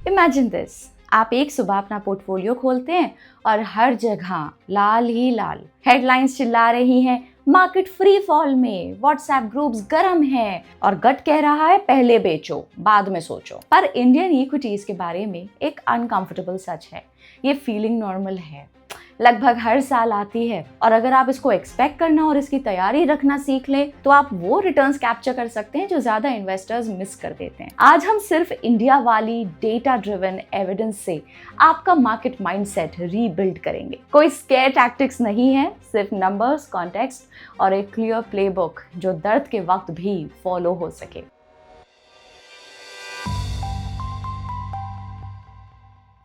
Imagine this, आप एक सुबह अपना पोर्टफोलियो खोलते हैं और हर जगह लाल ही लाल हेडलाइंस चिल्ला रही हैं, मार्केट फ्री फॉल में, व्हाट्सएप ग्रुप्स गर्म हैं और गट कह रहा है पहले बेचो बाद में सोचो। पर इंडियन इक्विटीज के बारे में एक अनकंफर्टेबल सच है, ये फीलिंग नॉर्मल है, लगभग हर साल आती है और अगर आप इसको एक्सपेक्ट करना और इसकी तैयारी रखना सीख लें तो आप वो रिटर्न्स कैप्चर कर सकते हैं जो ज्यादा इन्वेस्टर्स मिस कर देते हैं। आज हम सिर्फ इंडिया वाली डेटा ड्रिवन एविडेंस से आपका मार्केट माइंडसेट रीबिल्ड करेंगे। कोई स्केयर टैक्टिक्स नहीं है, सिर्फ नंबर्स, कॉन्टेक्स्ट और एक क्लियर प्लेबुक जो दर्द के वक्त भी फॉलो हो सके।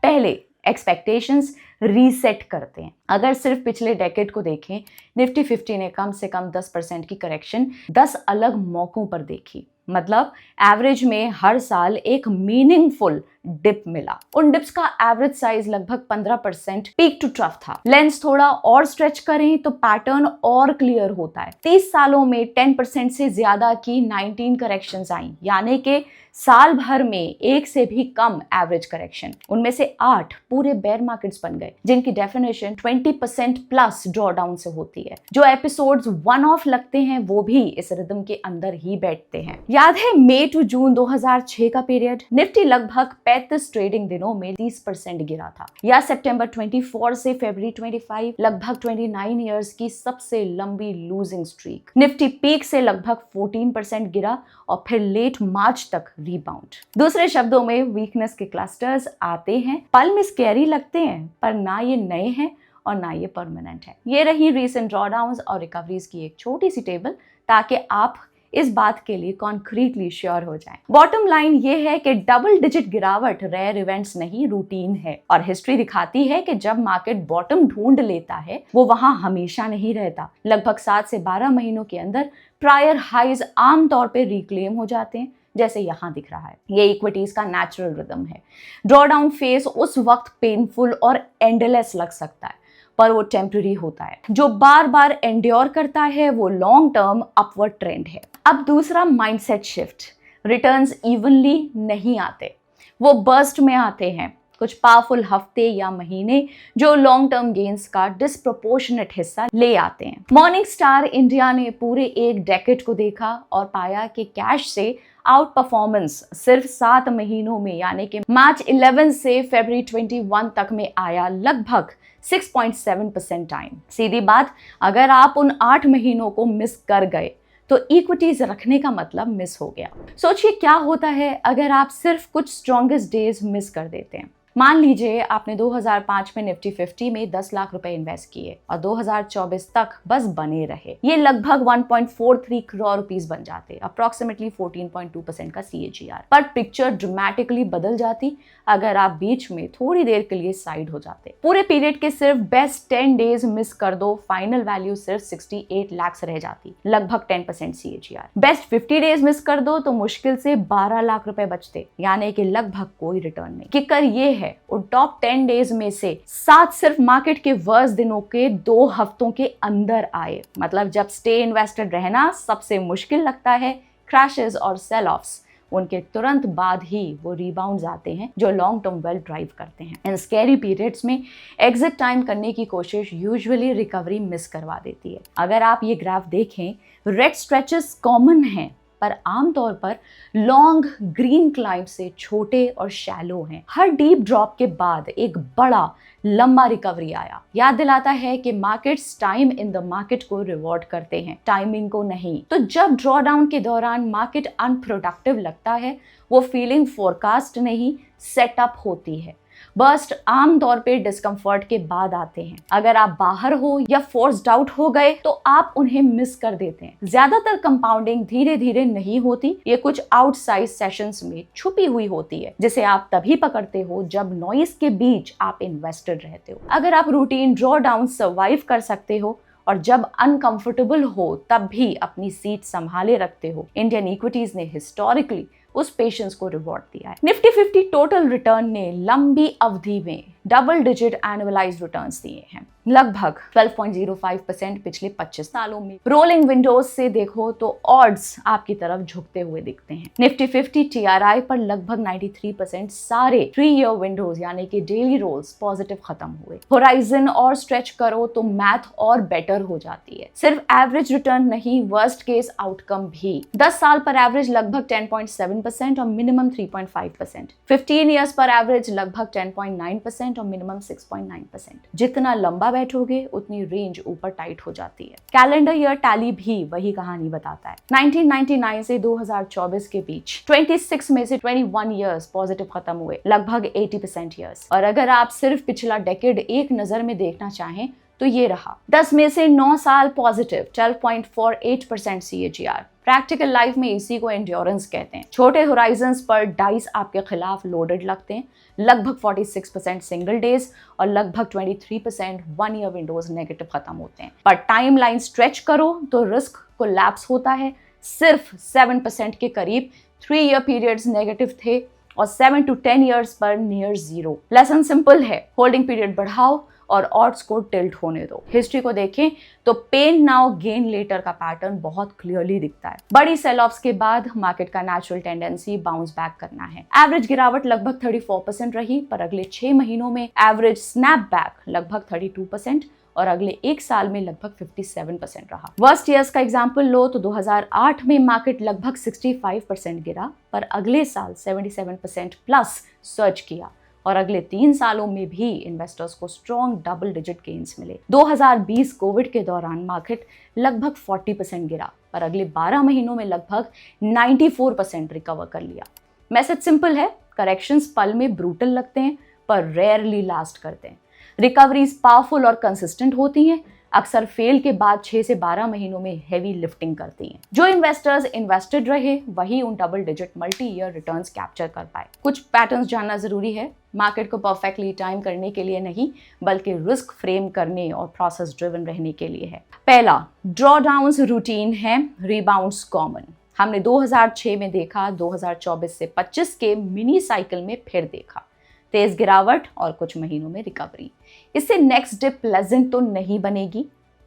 पहले एक्सपेक्टेशंस रीसेट करते हैं। अगर सिर्फ पिछले डेकेड को देखें, निफ्टी 50 ने कम से कम 10% की करेक्शन 10 अलग मौकों पर देखी। मतलब एवरेज में हर साल एक मीनिंगफुल डिप मिला। उन डिप्स का एवरेज साइज लगभग 15% पीक टू ट्रफ था। लेंस थोड़ा और स्ट्रेच करें तो पैटर्न और क्लियर होता है। 30 सालों में 10% से ज्यादा की 19 करेक्शंस आई, यानी कि साल भर में एक से भी कम एवरेज करेक्शन। उनमें से 8 पूरे बेयर मार्केट्स बन गए, जिनकी डेफिनेशन 20% प्लस ड्रॉडाउन से होती है। जो एपिसोड्स वन ऑफ लगते हैं वो भी इस रिदम के अंदर ही बैठते हैं। याद है मई टू जून 2006 का पीरियड, निफ्टी लगभग 35 ट्रेडिंग दिनों में 30% गिरा था। या सितंबर 24 से फरवरी 25, लगभग 29 इयर्स की सबसे लंबी लूजिंग स्ट्रीक। निफ्टी पीक से लगभग 14% गिरा और फिर लेट मार्च तक रीबाउंड। दूसरे शब्दों में वीकनेस के क्लस्टर्स आते हैं, पल में स्कैरी लगते हैं, पर ना ये नए हैं और ना ये परमानेंट है। ये रही रीसेंट ड्रॉडाउन्स और रिकवरीज की एक छोटी सी टेबल, ताकि आप इस बात के लिए कॉन्क्रीटली श्योर हो जाएं। बॉटम लाइन ये है कि डबल डिजिट गिरावट रेयर इवेंट्स नहीं, रूटीन है। और हिस्ट्री दिखाती है कि जब मार्केट बॉटम ढूंढ लेता है वो वहां हमेशा नहीं रहता। लगभग 7 से 12 महीनों के अंदर प्रायर हाइज आमतौर पर रिक्लेम हो जाते हैं, जैसे यहां दिख रहा है। ये इक्विटीज का नेचुरल रिदम है। ड्रॉडाउन फेज उस वक्त पेनफुल और एंडलेस लग सकता है, पर वो टेम्पररी होता है। जो बार बार एंड्योर करता है वो लॉन्ग टर्म अपवर्ड ट्रेंड है। अब दूसरा माइंडसेट शिफ्ट, रिटर्न्स इवनली नहीं आते, वो बर्स्ट में आते हैं। कुछ पावरफुल हफ्ते या महीने जो लॉन्ग टर्म गेन्स का डिस्प्रोपोर्शनेट हिस्सा ले आते हैं। मॉर्निंग स्टार इंडिया ने पूरे एक डेकेड को देखा और पाया कि कैश से आउट परफॉर्मेंस सिर्फ 7 महीनों में, यानी कि मार्च 11 से फरवरी 21 तक में आया लगभग 6.7% टाइम। सीधी बात, अगर आप उन 8 महीनों को मिस कर गए तो इक्विटीज रखने का मतलब मिस हो गया। सोचिए क्या होता है अगर आप सिर्फ कुछ स्ट्रॉन्गेस्ट डेज मिस कर देते हैं। मान लीजिए आपने 2005 में निफ्टी 50 में 10 लाख रुपए इन्वेस्ट किए और 2024 तक बस बने रहे। ये लगभग 1.43 करोड़ रुपीस बन जाते, अप्रॉक्सीमेटली 14.2% का CAGR। पर पिक्चर ड्रामेटिकली बदल जाती अगर आप बीच में थोड़ी देर के लिए साइड हो जाते। पूरे पीरियड के सिर्फ बेस्ट 10 डेज मिस कर दो, फाइनल वैल्यू सिर्फ 68 लाख रह जाती, लगभग 10% CAGR। बेस्ट 50 डेज मिस कर दो तो मुश्किल से 12 लाख रुपए बचते, यानी कि लगभग कोई रिटर्न नहीं। किकर ये है, और टॉप 10 डेज में से 7 सिर्फ मार्केट के वर्स्ट दिनों के 2 हफ्तों के अंदर आए। मतलब जब स्टे इन्वेस्टेड रहना सबसे मुश्किल लगता है, क्रैशेस और सेल ऑफ्स उनके तुरंत बाद ही वो रिबाउंड्स आते हैं जो लॉन्ग टर्म वेल्थ ड्राइव करते हैं। इन स्कैरी पीरियड्स में एग्जिट टाइम करने की कोशिश यूजुअली रिकवरी मिस करवा देती है। अगर आप ये ग्राफ देखें, रेड स्ट्रेचेस कॉमन हैं, पर आमतौर पर लॉन्ग ग्रीन क्लाइंब से छोटे और शैलो हैं। हर डीप ड्रॉप के बाद एक बड़ा लंबा रिकवरी आया। याद दिलाता है कि markets time in the market को रिवॉर्ड करते हैं, टाइमिंग को नहीं। तो जब ड्रॉडाउन के दौरान मार्केट अनप्रोडक्टिव लगता है, वो फीलिंग फोरकास्ट नहीं, सेटअप होती है। बर्स्ट आमतौर पे डिस्कम्फर्ट के बाद आते हैं। अगर आप बाहर हो या फोर्स्ड आउट हो गए तो आप उन्हें मिस कर देते हैं। ज्यादातर कंपाउंडिंग धीरे धीरे नहीं होती, ये कुछ आउटसाइड सेशंस में छुपी हुई होती है, जिसे आप तभी पकड़ते हो जब नॉइस के बीच आप इन्वेस्टेड रहते हो। अगर आप रूटीन ड्रॉ डाउन सर्वाइव कर सकते हो और जब अनकंफर्टेबल हो तब भी अपनी सीट संभाले रखते हो, इंडियन इक्विटीज ने हिस्टोरिकली उस पेशेंस को रिवॉर्ड दिया है। निफ्टी 50 टोटल रिटर्न ने लंबी अवधि में डबल डिजिट एनुअलाइज्ड रिटर्न्स दिए हैं, लगभग 12.05% पिछले 25 सालों में। रोलिंग विंडोज से देखो तो ऑड्स आपकी तरफ झुकते हुए दिखते हैं। निफ्टी 50 TRI पर लगभग 93% सारे 3 ईयर विंडोज यानी कि डेली रोल्स पॉजिटिव खत्म हुए। होराइजन और स्ट्रेच करो तो मैथ और बेटर हो जाती है। सिर्फ एवरेज रिटर्न नहीं, वर्स्ट केस आउटकम भी। 10 साल पर एवरेज लगभग 10.7% और मिनिमम 3.5%। 15 ईयर्स पर एवरेज लगभग 10.9% और मिनिमम 6.9%। जितना लंबा बैठोगे उतनी रेंज ऊपर टाइट हो जाती है। कैलेंडर ईयर टैली भी वही कहानी बताता है। 1999 से 2024 के बीच 26 में से 21 ईयर्स पॉजिटिव खत्म हुए, लगभग 80% ईयर्स। और अगर आप सिर्फ पिछला डेकेड एक नजर में देखना चाहें तो ये रहा। 10 में से 9 साल पॉजिटिव, 12.48% CAGR। प्रैक्टिकल लाइफ में इसी को एंड्योरेंस कहते हैं। छोटे होराइजन्स पर डाइस आपके खिलाफ लोडेड लगते हैं, लगभग 46% सिंगल डेज और लगभग 23% 1 ईयर विंडोज नेगेटिव खत्म होते हैं। पर टाइम लाइन स्ट्रेच करो तो रिस्क कोलैप्स होता है। सिर्फ 7% के करीब 3 ईयर पीरियड्स नेगेटिव थे और 7 to 10 ईयर्स पर नियर जीरो। लेसन सिंपल है, होल्डिंग पीरियड बढ़ाओ और ऑड्स को टिल्ट होने दो। हिस्ट्री को देखें तो पेन नाउ गेन लेटर का पैटर्न बहुत क्लियरली दिखता है। बड़ी सेल ऑफ्स के बाद मार्केट का नेचुरल टेंडेंसी बाउंस बैक करना है। एवरेज गिरावट लगभग 34% रही, पर अगले 6 महीनों में एवरेज स्नैप बैक लगभग 32% और अगले 1 साल में लगभग 57% रहा। वर्स्ट ईयर्स का एग्जांपल लो तो 2008 में मार्केट लगभग 65% गिरा, पर अगले साल 77% प्लस सर्ज किया और अगले 3 सालों में भी इन्वेस्टर्स को स्ट्रॉन्ग डबल डिजिट गेन्स मिले। 2020 कोविड के दौरान मार्केट लगभग 40% गिरा, पर अगले 12 महीनों में लगभग 94% रिकवर कर लिया। मैसेज सिंपल है, करेक्शंस पल में ब्रूटल लगते हैं पर रेयरली लास्ट करते हैं। रिकवरीज पावरफुल और कंसिस्टेंट होती हैं, अक्सर फेल के बाद 6 से 12 महीनों में हेवी लिफ्टिंग करती हैं। जो इन्वेस्टर्स इन्वेस्टेड रहे वही उन double digit multi year returns capture कर पाए। कुछ पैटर्न्स जानना जरूरी है, मार्केट को परफेक्टली टाइम करने के लिए नहीं, बल्कि रिस्क फ्रेम करने और प्रोसेस ड्रिवन रहने के लिए है। पहला, ड्रॉडाउन्स रूटीन है, रिबाउंड्स कॉमन। हमने 2006 में देखा, 2024 से 25 के मिनी साइकिल में फिर देखा, तेज गिरावट और कुछ महीनों में रिकवरी। इससे नेक्स्ट डिप प्लेजेंट तो नहीं बनेगी,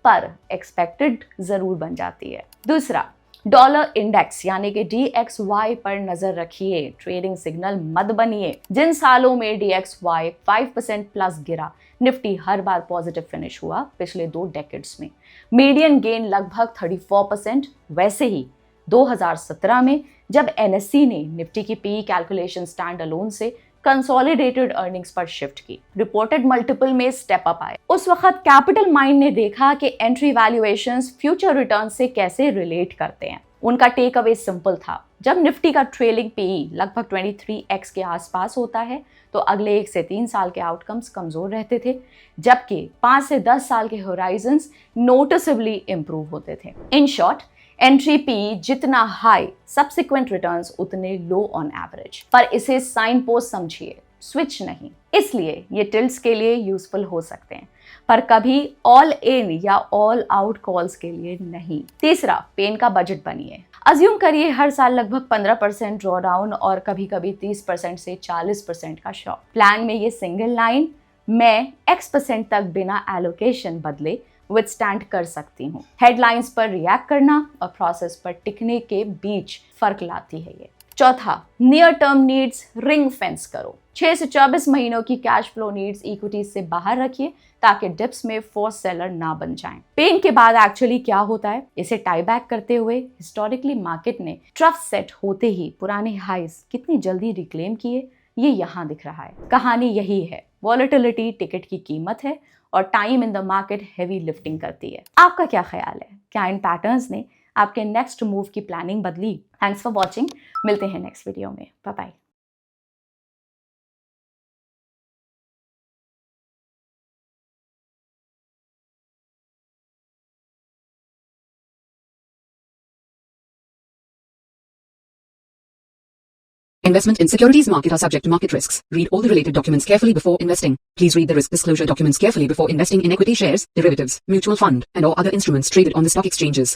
पर एक्सपेक्टेड जरूर बन जाती है। दूसरा, डॉलर इंडेक्स यानी कि DXY पर नजर रखिए, ट्रेडिंग सिग्नल मत बनिए। जिन सालों में DXY 5% प्लस गिरा, निफ्टी हर बार पॉजिटिव फिनिश हुआ पिछले 2 डेकेड्स में। मीडियन गेन लगभग 34%। वैसे ही 2017 में जब NSE ने निफ्टी की PE कैलकुलेशन स्टैंड अलोन से कंसोलिडेटेड अर्निंग्स पर शिफ्ट की, रिपोर्टेड मल्टीपल में स्टेप अप आए। उस वक्त कैपिटल माइंड ने देखा कि एंट्री वैल्यूएशंस फ्यूचर रिटर्न से कैसे रिलेट करते हैं। उनका टेक अवे सिंपल था, जब निफ्टी का ट्रेलिंग PE लगभग 23x के आसपास होता है तो अगले 1 से 3 साल के आउटकम्स कमजोर रहते थे, जबकि 5 से 10 साल के होराइजन्स नोटिसेबली इंप्रूव होते थे। इन शॉर्ट, एंट्री PE जितना हाई, सब्सिक्वेंट रिटर्न्स उतने लो ऑन एवरेज। पर इसे साइन पोस्ट समझिए, स्विच नहीं। इसलिए ये टिल्ट्स के लिए यूजफुल हो सकते हैं, पर कभी ऑल इन या ऑल आउट कॉल्स के लिए नहीं। तीसरा, पेन का बजट बनिए। अज्यूम करिए हर साल लगभग 15% ड्रॉडाउन और कभी कभी 30% से 40% का शॉक। प्लान में ये सिंगल लाइन, मैं X% तक बिना एलोकेशन बदले विथस्टैंड कर सकती हूँ, हेडलाइंस पर रिएक्ट करना और प्रोसेस पर टिकने के बीच फर्क लाती है ये। चौथा, near term needs ring fence करो। 6 से 24 महीनों की कैश फ्लो नीड्स इक्विटी से बाहर रखिए ताकि डिप्स में फोर्स सेलर ना बन जाएं। पेन के बाद एक्चुअली क्या होता है, इसे टाई बैक करते हुए हिस्टोरिकली मार्केट ने ट्रफ सेट होते ही पुराने हाइज कितनी जल्दी रिक्लेम किए, ये यहाँ दिख रहा है। कहानी यही है, वॉलेटिलिटी टिकट की कीमत है और time in the market heavy lifting करती है। आपका क्या ख्याल है, क्या इन पैटर्न्स ने आपके नेक्स्ट मूव की प्लानिंग बदली? थैंक्स फॉर वॉचिंग, मिलते हैं नेक्स्ट वीडियो में, bye bye. Investment in securities market are subject to market risks. Read all the related documents carefully before investing. Please read the risk disclosure documents carefully before investing in equity shares, derivatives, mutual fund, and or other instruments traded on the stock exchanges.